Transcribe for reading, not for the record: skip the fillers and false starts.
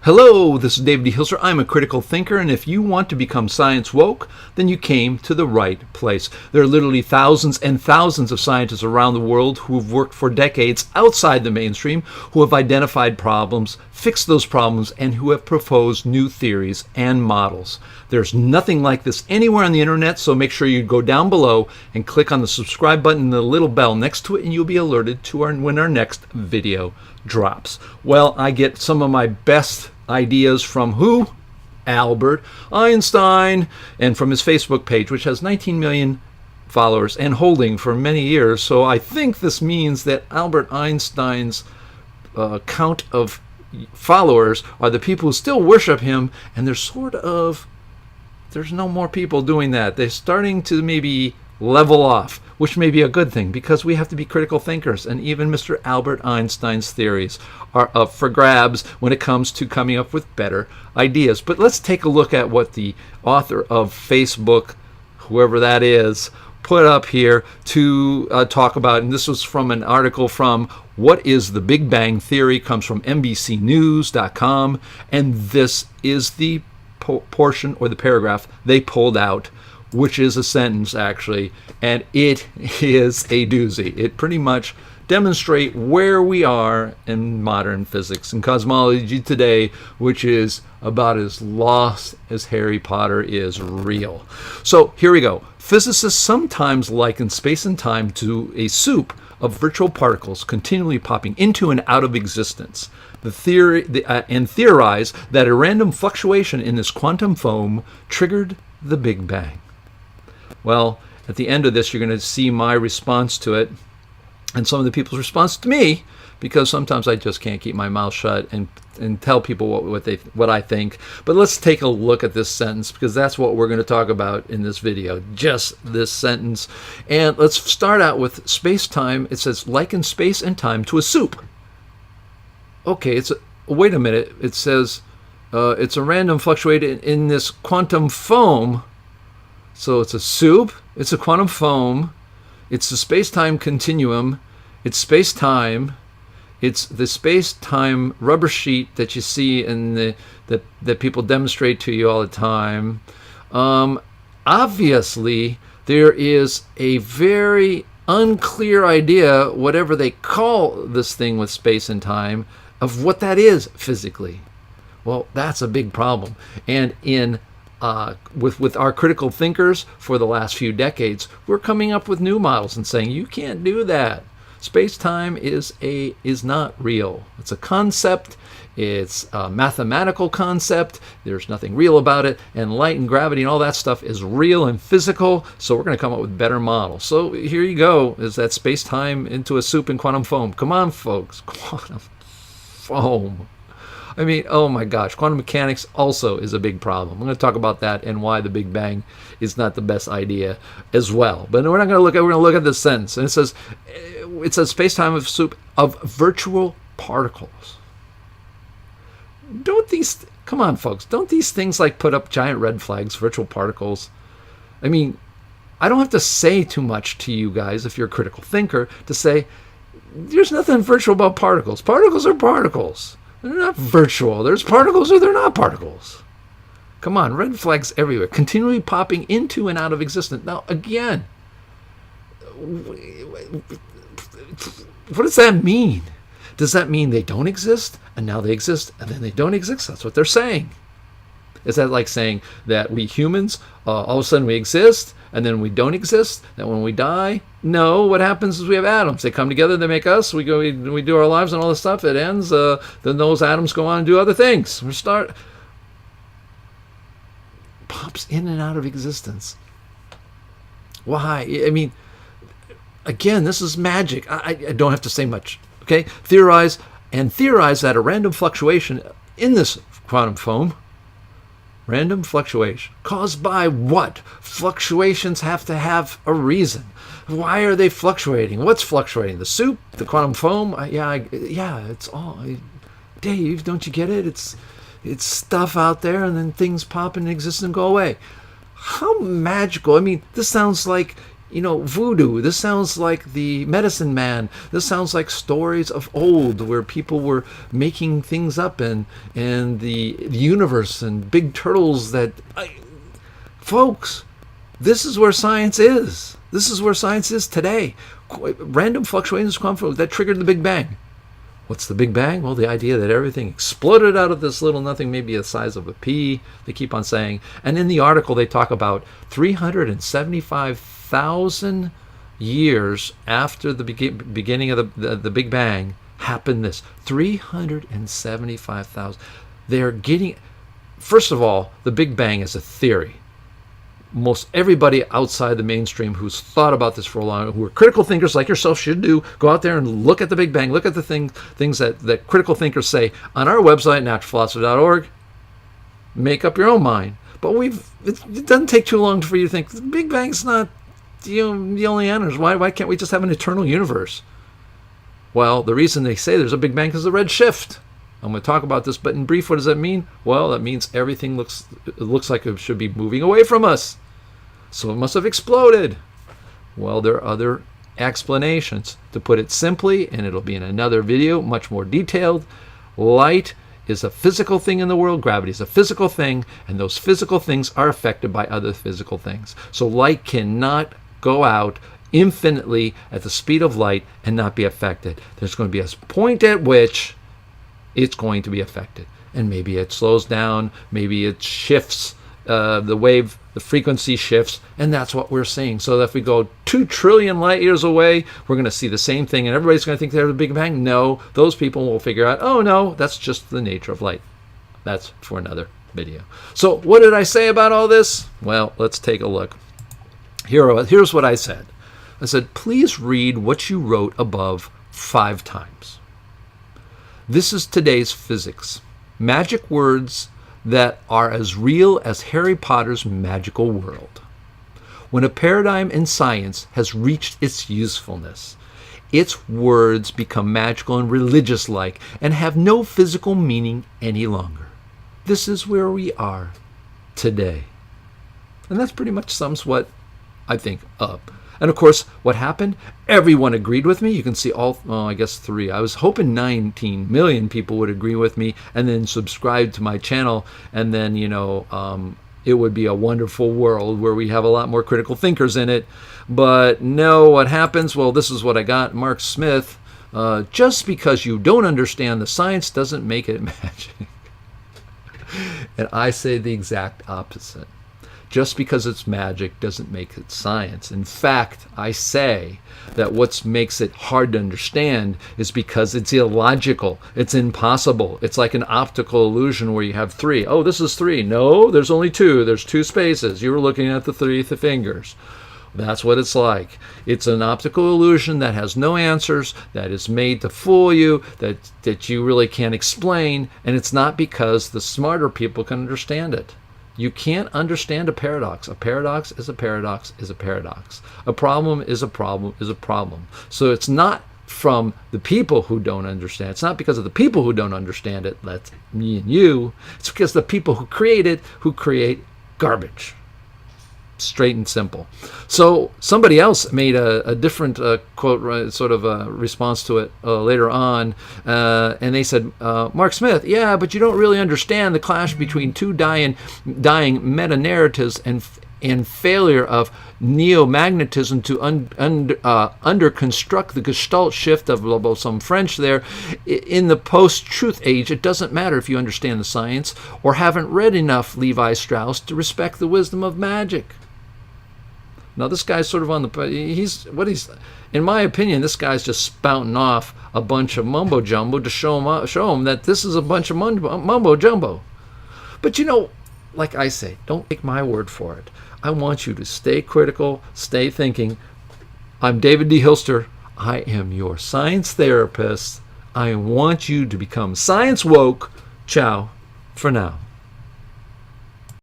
Hello, this is David D. Hilser. I'm a critical thinker, and if you want to become science woke, then you came to the right place. There are literally thousands and thousands of scientists around the world who have worked for decades outside the mainstream, who have identified problems, fixed those problems, and who have proposed new theories and models. There's nothing like this anywhere on the internet, so make sure you go down below and click on the subscribe button and the little bell next to it, and you'll be alerted to when our next video drops. Well, I get some of my best ideas from who? Albert Einstein, and from his Facebook page, which has 19 million followers and holding for many years. So I think this means that Albert Einstein's count of followers are the people who still worship him, and there's no more people doing that. They're starting to maybe level off, which may be a good thing because we have to be critical thinkers, and even Mr. Albert Einstein's theories are up for grabs when it comes to coming up with better ideas. But let's take a look at what the author of Facebook, whoever that is, put up here to talk about, and this was from an article from What is the Big Bang Theory, comes from NBCnews.com, and this is the portion or the paragraph they pulled out, which is a sentence actually, and it is a doozy. It pretty much demonstrates where we are in modern physics and cosmology today, which is about as lost as Harry Potter is real. So here we go. Physicists sometimes liken space and time to a soup of virtual particles continually popping into and out of existence. And theorize that a random fluctuation in this quantum foam triggered the Big Bang. Well, at the end of this, you're going to see my response to it and some of the people's response to me, because sometimes I just can't keep my mouth shut and tell people what I think. But let's take a look at this sentence, because that's what we're going to talk about in this video, just this sentence. And let's start out with space-time. It says, liken space and time to a soup. Okay, wait a minute. It says it's a random fluctuation in this quantum foam. So it's a soup, it's a quantum foam, it's the space-time continuum, it's space-time, it's the space-time rubber sheet that you see in that people demonstrate to you all the time. Obviously, there is a very unclear idea, whatever they call this thing with space and time, of what that is physically. Well, that's a big problem. And with our critical thinkers for the last few decades, we're coming up with new models and saying you can't do that. Space-time is not real. It's a concept. It's a mathematical concept. There's nothing real about it. And light and gravity and all that stuff is real and physical. So we're going to come up with better models. So here you go. Is that space-time into a soup and quantum foam? Come on, folks. Quantum foam. I mean, oh my gosh, quantum mechanics also is a big problem. I'm going to talk about that and why the Big Bang is not the best idea as well. But we're going to look at this sentence, and it says space-time of soup of virtual particles. Come on, folks, don't these things like put up giant red flags, virtual particles? I mean, I don't have to say too much to you guys if you're a critical thinker to say there's nothing virtual about particles. Particles are particles. They're not virtual. There's particles or they're not particles. Come on, red flags everywhere, continually popping into and out of existence. Now, again, what does that mean? Does that mean they don't exist, and now they exist, and then they don't exist? That's what they're saying. Is that like saying that we humans, all of a sudden we exist, and then we don't exist, that when we die? No, what happens is we have atoms. They come together, they make us, we do our lives and all this stuff, it ends, then those atoms go on and do other things. Pops in and out of existence. Why? I mean, again, this is magic. I don't have to say much, okay? Theorize that a random fluctuation in this quantum foam, random fluctuation. Caused by what? Fluctuations have to have a reason. Why are they fluctuating? What's fluctuating? The soup? The quantum foam? It's all... Dave, don't you get it? It's stuff out there, and then things pop into existence and go away. How magical. I mean, this sounds like voodoo. This sounds like the medicine man. This sounds like stories of old where people were making things up and the universe and big turtles folks, this is where science is. This is where science is today. Random fluctuations of quantum that triggered the Big Bang. What's the Big Bang? Well, the idea that everything exploded out of this little nothing, maybe the size of a pea, they keep on saying. And in the article, they talk about 375,000 years after the beginning of the Big Bang happened this. 375,000. They're getting... First of all, the Big Bang is a theory. Most everybody outside the mainstream who's thought about this for a long time, who are critical thinkers like yourself should do, go out there and look at the Big Bang, look at the things that critical thinkers say on our website, naturalphilosophy.org. Make up your own mind. But it doesn't take too long for you to think the Big Bang's not the only answer. Why can't we just have an eternal universe? Well, the reason they say there's a Big Bang is the red shift. I'm going to talk about this, but in brief, what does that mean? Well, that means everything looks like it should be moving away from us. So it must have exploded. Well, there are other explanations. To put it simply, and it'll be in another video, much more detailed, light is a physical thing in the world. Gravity is a physical thing, and those physical things are affected by other physical things. So light cannot go out infinitely at the speed of light and not be affected. There's going to be a point at which it's going to be affected. And maybe it slows down, maybe it shifts, the frequency shifts, and that's what we're seeing. So that if we go 2 trillion light years away, we're going to see the same thing, and everybody's going to think they're the Big Bang. No, those people will figure out, oh no, that's just the nature of light. That's for another video. So what did I say about all this? Well, let's take a look. Here's what I said. I said, please read what you wrote above 5 times. This is today's physics. Magic words that are as real as Harry Potter's magical world. When a paradigm in science has reached its usefulness, its words become magical and religious-like and have no physical meaning any longer. This is where we are today. And that pretty much sums what I think up. And of course, what happened? Everyone agreed with me. You can see I guess 3. I was hoping 19 million people would agree with me and then subscribe to my channel. And then, it would be a wonderful world where we have a lot more critical thinkers in it. But no, what happens? Well, this is what I got. Mark Smith, just because you don't understand the science doesn't make it magic. And I say the exact opposite. Just because it's magic doesn't make it science. In fact, I say that what makes it hard to understand is because it's illogical. It's impossible. It's like an optical illusion where you have 3. Oh, this is 3. No, there's only 2. There's 2 spaces. You were looking at the 3 fingers. That's what it's like. It's an optical illusion that has no answers, that is made to fool you, that you really can't explain, and it's not because the smarter people can understand it. You can't understand a paradox. A paradox is a paradox is a paradox. A problem is a problem is a problem. So it's not from the people who don't understand. It's not because of the people who don't understand it, that's me and you. It's because the people who create garbage. Straight and simple. So somebody else made a different quote, sort of a response to it later on, and they said, Mark Smith, yeah, but you don't really understand the clash between 2 dying meta-narratives and failure of neo-magnetism to underconstruct the Gestalt shift of some French there. In the post-truth age, it doesn't matter if you understand the science or haven't read enough Levi Strauss to respect the wisdom of magic. Now this guy's sort of on the, in my opinion, this guy's just spouting off a bunch of mumbo jumbo to show him that this is a bunch of mumbo jumbo. But like I say, don't take my word for it. I want you to stay critical, stay thinking. I'm David D. Hilster. I am your science therapist. I want you to become science woke. Ciao for now.